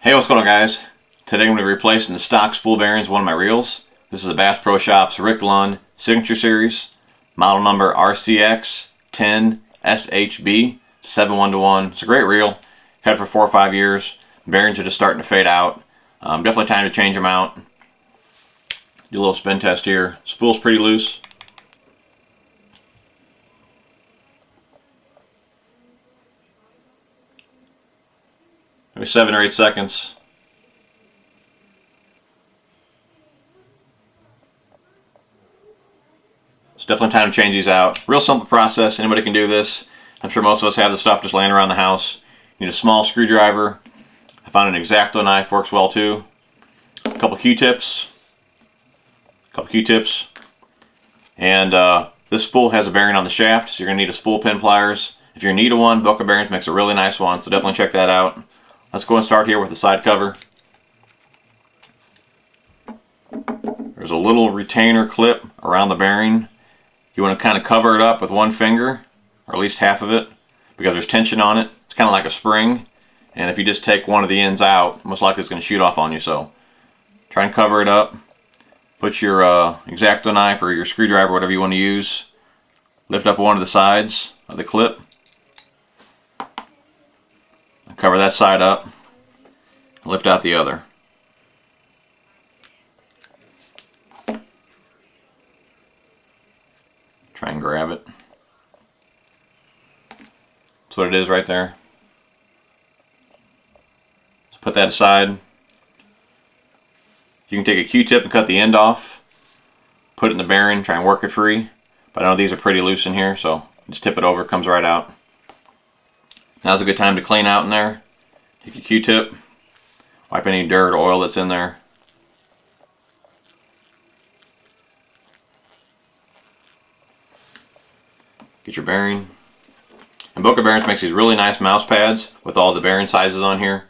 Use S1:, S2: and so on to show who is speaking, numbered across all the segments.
S1: Hey, what's going on, guys? Today I'm going to be replacing the stock spool bearings of one of my reels. This is a Bass Pro Shops Clunn Signature Series, model number RCX10SHB 7:1:1. It's a great reel. Had it for 4 or 5 years. Bearings are just starting to fade out. Definitely time to change them out. Do a little spin test here. Spool's pretty loose. Maybe 7 or 8 seconds. It's definitely time to change these out. Real simple process. Anybody can do this. I'm sure most of us have the stuff just laying around the house. You need a small screwdriver. I found an X-Acto knife works well too. A couple Q-tips. And this spool has a bearing on the shaft, so you're going to need a spool pin pliers. If you're in need of one, Boca Bearings makes a really nice one, so definitely check that out. Let's go and start here with the side cover. There's a little retainer clip around the bearing. You want to kind of cover it up with one finger, or at least half of it, because there's tension on it. It's kind of like a spring, and if you just take one of the ends out, most likely it's going to shoot off on you. So try and cover it up. Put your X-Acto knife or your screwdriver, whatever you want to use. Lift up one of the sides of the clip. Cover that side up. Lift out the other. Try and grab it. That's what it is right there. So put that aside. You can take a Q-tip and cut the end off. Put it in the bearing, try and work it free. But I know these are pretty loose in here, so just tip it over, it comes right out. Now's a good time to clean out in there. Take your Q-tip, wipe any dirt or oil that's in there. Get your bearing. And Boca Bearings makes these really nice mouse pads with all the bearing sizes on here.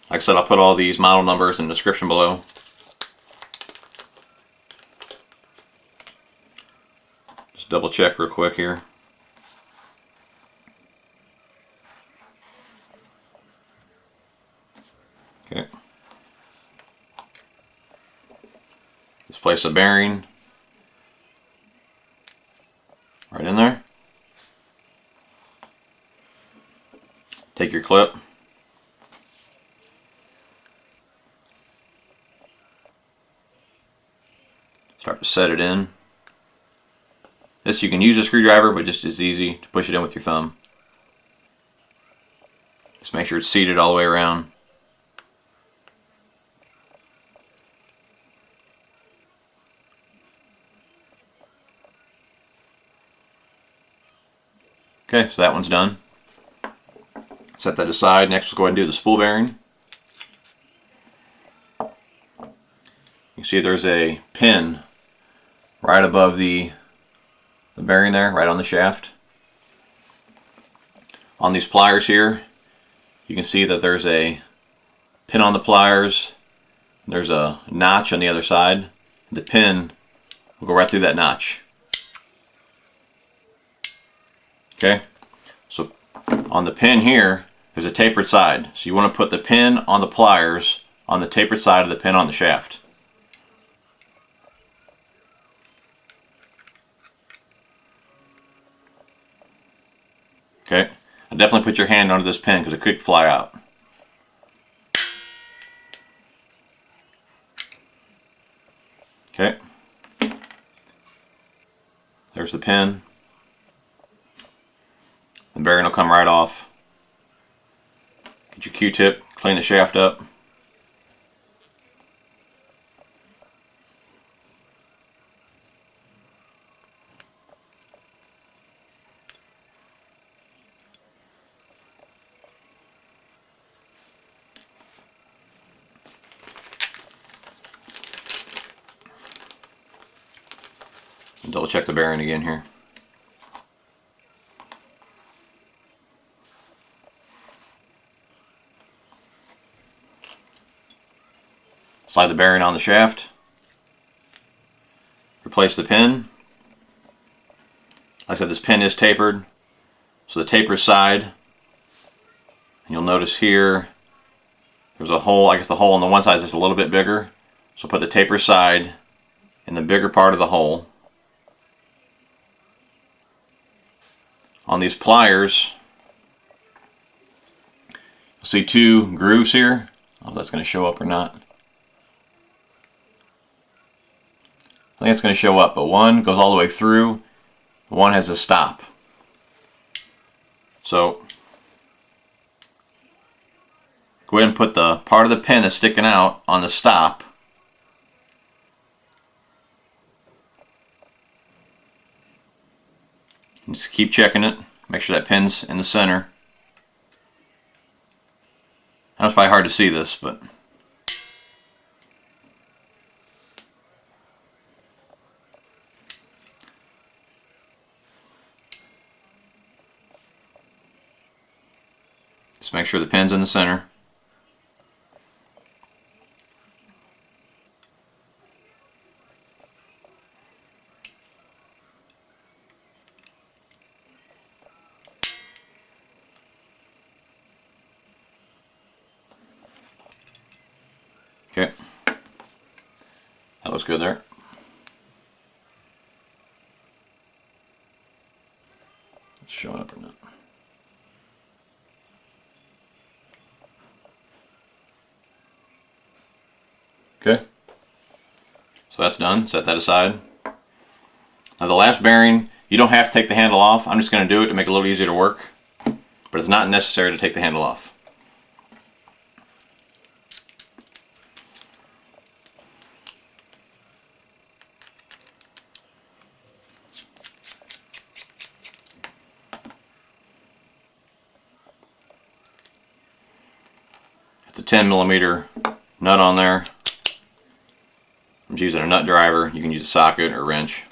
S1: Like I said, I'll put all these model numbers in the description below. Just double check real quick here. Okay. Just place a bearing right in there. Take your clip. Start to set it in. This you can use a screwdriver, but just as easy to push it in with your thumb. Just make sure it's seated all the way around. Okay, so that one's done. Set that aside. Next, we'll go ahead and do the spool bearing. You can see there's a pin right above the bearing there, right on the shaft. On these pliers here, you can see that there's a pin on the pliers. There's a notch on the other side. The pin will go right through that notch. Okay, so on the pin here, there's a tapered side. So you want to put the pin on the pliers on the tapered side of the pin on the shaft. Okay, and definitely put your hand under this pin because it could fly out. Okay, there's the pin. The bearing will come right off. Get your Q-tip, clean the shaft up. And double check the bearing again here. Slide the bearing on the shaft. Replace the pin. Like I said, this pin is tapered, so the tapered side You'll notice here there's a hole. I guess the hole on the one side is just a little bit bigger. So put the taper side in the bigger part of the hole. On these pliers, you'll see two grooves here. I don't know if that's going to show up or not. I think it's going to show up, but one goes all the way through. One has a stop. So go ahead and put the part of the pin that's sticking out on the stop. Just keep checking it. Make sure that pin's in the center. I know it's probably hard to see this, but just make sure the pin's in the center. Okay, that looks good there. It's showing up or not. Okay, so that's done. Set that aside. Now the last bearing, you don't have to take the handle off. I'm just going to do it to make it a little easier to work, but it's not necessary to take the handle off. It's a 10mm nut on there. I'm just using a nut driver. You can use a socket or wrench.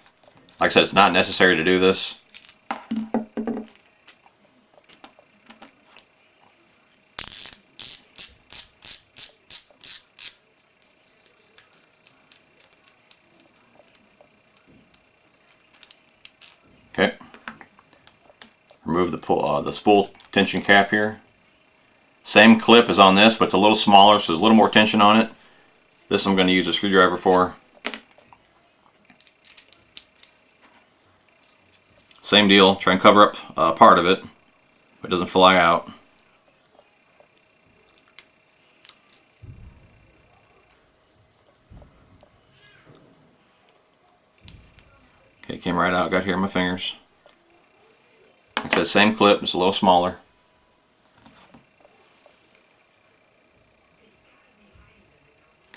S1: Like I said, it's not necessary to do this. Okay. Remove the spool tension cap here. Same clip as on this, but it's a little smaller, so there's a little more tension on it. This I'm going to use a screwdriver for. Same deal. Try and cover up part of it, so it doesn't fly out. Okay, came right out. Got here in my fingers. Like I said, same clip, just a little smaller.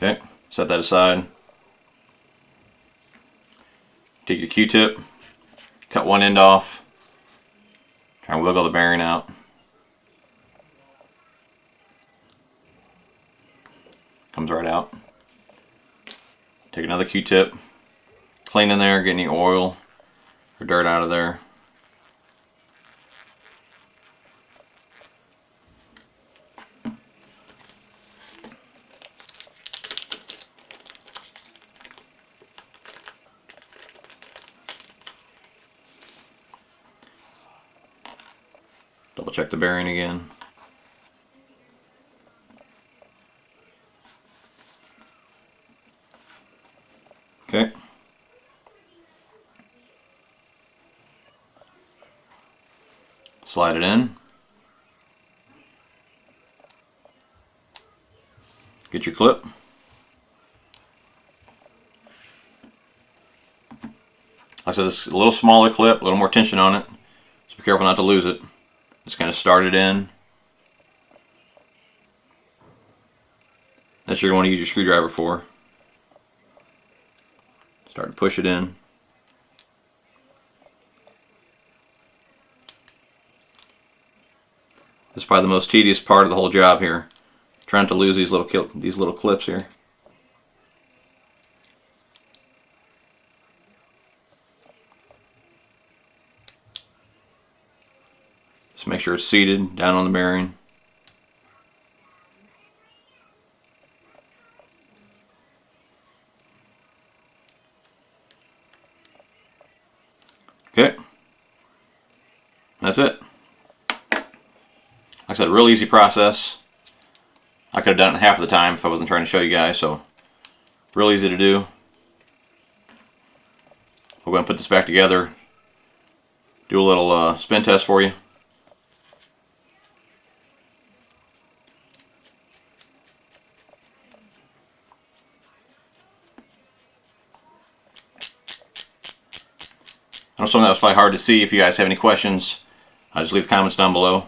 S1: Okay, set that aside. Take your Q-tip, cut one end off, try and wiggle the bearing out. Comes right out. Take another Q-tip, clean in there, get any oil or dirt out of there. Double check the bearing again. Okay. Slide it in. Get your clip. Like I said, it's a little smaller clip, a little more tension on it. So be careful not to lose it. Just kind of start it in. That's what you're going to use your screwdriver for. Start to push it in. This is probably the most tedious part of the whole job here. Trying to lose these little clips here. Just make sure it's seated down on the bearing. Okay. That's it. Like I said, real easy process. I could have done it in half of the time if I wasn't trying to show you guys, so real easy to do. We're going to put this back together, do a little spin test for you. I know some of that was probably hard to see. If you guys have any questions, just leave comments down below.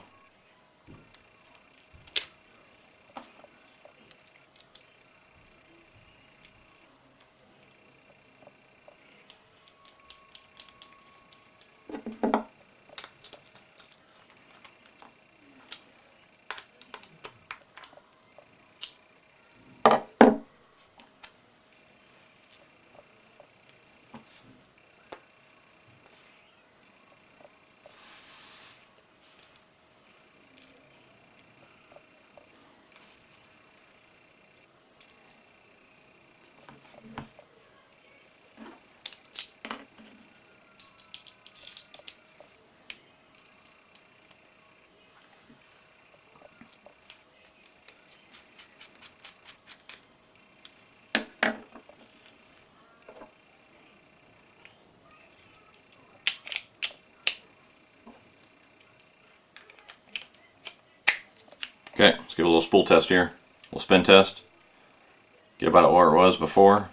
S1: Okay, let's give it a little spool test here. A little spin test. Get about where it was before.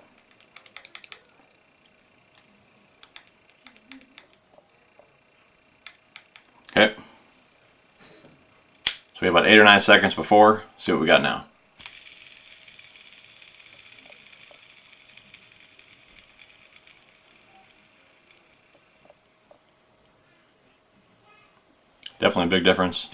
S1: Okay. So we have about 8 or 9 seconds before. See what we got now. Definitely a big difference.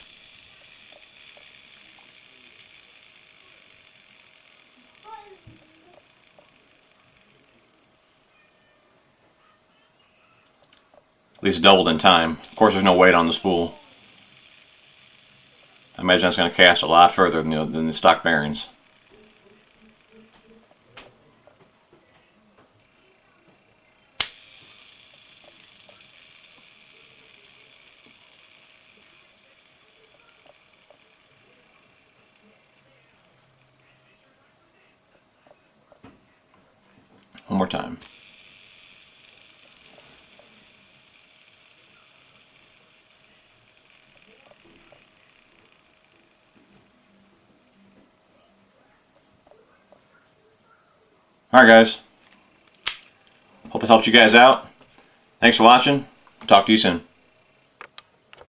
S1: At least doubled in time. Of course, there's no weight on the spool. I imagine it's going to cast a lot further than the stock bearings. One more time. Alright guys, hope it helped you guys out. Thanks for watching. Talk to you soon.